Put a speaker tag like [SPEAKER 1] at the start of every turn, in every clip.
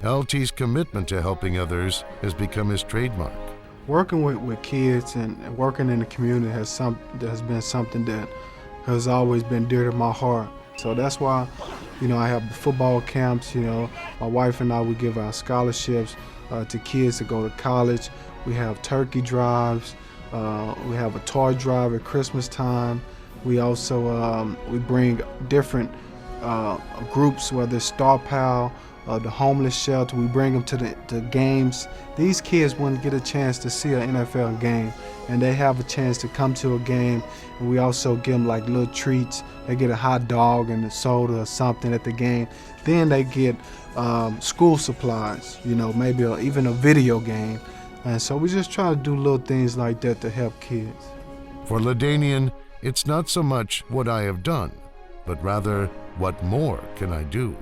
[SPEAKER 1] LT's commitment to helping others has become his trademark.
[SPEAKER 2] Working with kids and working in the community has been something that has always been dear to my heart. So that's why, I have football camps. My wife and I, we give our scholarships to kids to go to college. We have turkey drives. We have a toy drive at Christmas time. We also we bring different groups, whether it's Star Pal, the homeless shelter. We bring them to the games. These kids wouldn't get a chance to see an NFL game, and they have a chance to come to a game. And we also give them like little treats. They get a hot dog and a soda or something at the game. Then they get school supplies, maybe even a video game. And so we just try to do little things like that to help kids.
[SPEAKER 1] For LaDainian, it's not so much what I have done, but rather what more can I do?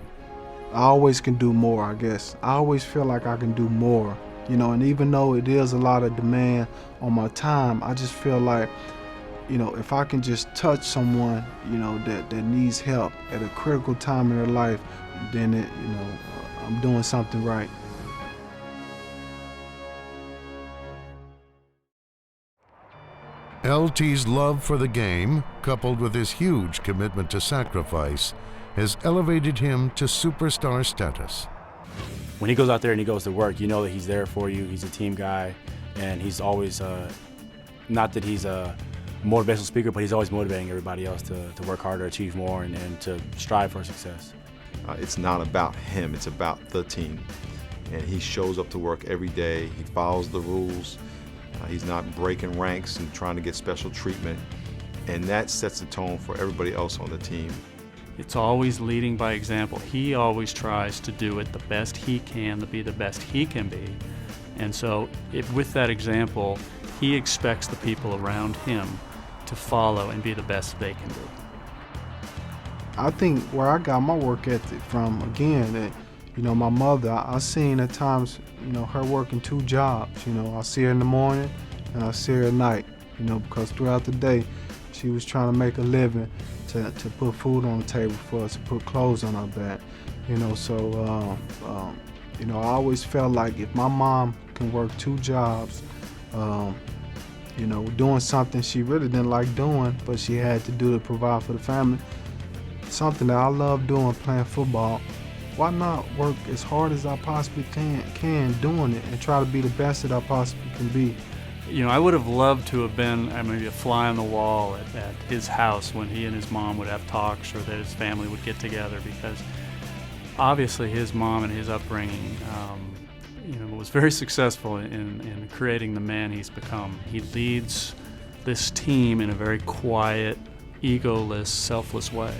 [SPEAKER 2] I always can do more, I guess. I always feel like I can do more, and even though it is a lot of demand on my time, I just feel like, if I can just touch someone, that needs help at a critical time in their life, then I'm doing something right.
[SPEAKER 1] LT's love for the game, coupled with his huge commitment to sacrifice, has elevated him to superstar status.
[SPEAKER 3] When he goes out there and he goes to work, you know that he's there for you. He's a team guy, and he's always, not that he's a motivational speaker, but he's always motivating everybody else to work harder, achieve more, and to strive for success.
[SPEAKER 4] It's not about him, it's about the team. And he shows up to work every day, he follows the rules. He's not breaking ranks and trying to get special treatment, and that sets the tone for everybody else on the team.
[SPEAKER 5] It's always leading by example. He always tries to do it the best he can, to be the best he can be. And so with that example, he expects the people around him to follow and be the best they can be.
[SPEAKER 2] I think where I got my work ethic from, again, that my mother, I seen at times, her working 2 jobs. I see her in the morning and I see her at night, because throughout the day, she was trying to make a living to put food on the table for us, to put clothes on our back. So I always felt like if my mom can work 2 jobs, doing something she really didn't like doing, but she had to do to provide for the family, something that I love doing, playing football. Why not work as hard as I possibly can doing it and try to be the best that I possibly can be?
[SPEAKER 5] I would have loved to have been maybe a fly on the wall at his house when he and his mom would have talks, or that his family would get together, because obviously his mom and his upbringing was very successful in creating the man he's become. He leads this team in a very quiet, egoless, selfless way.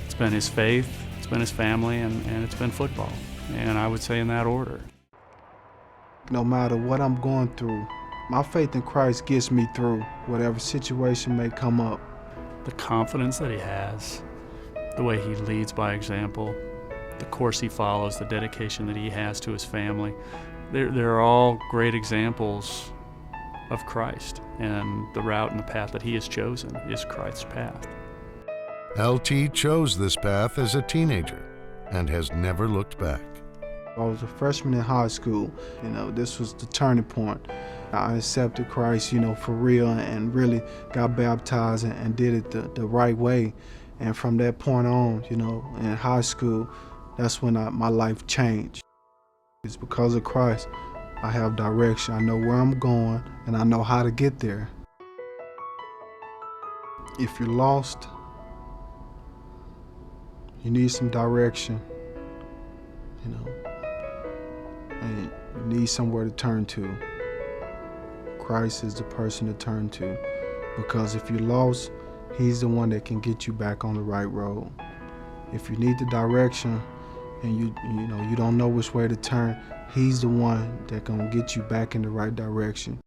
[SPEAKER 5] It's been his faith, it's been his family, and it's been football. And I would say in that order.
[SPEAKER 2] No matter what I'm going through, my faith in Christ gets me through whatever situation may come up.
[SPEAKER 5] The confidence that he has, the way he leads by example, the course he follows, the dedication that he has to his family, they're all great examples of Christ, and the route and the path that he has chosen is Christ's path.
[SPEAKER 1] LT chose this path as a teenager and has never looked back.
[SPEAKER 2] I was a freshman in high school. This was the turning point. I accepted Christ, for real, and really got baptized and did it the right way. And from that point on, in high school, that's when my life changed. It's because of Christ I have direction. I know where I'm going, and I know how to get there. If you're lost, you need some direction, and you need somewhere to turn to. Christ is the person to turn to, because if you're lost, he's the one that can get you back on the right road. If you need the direction and you don't know which way to turn, he's the one that gonna get you back in the right direction.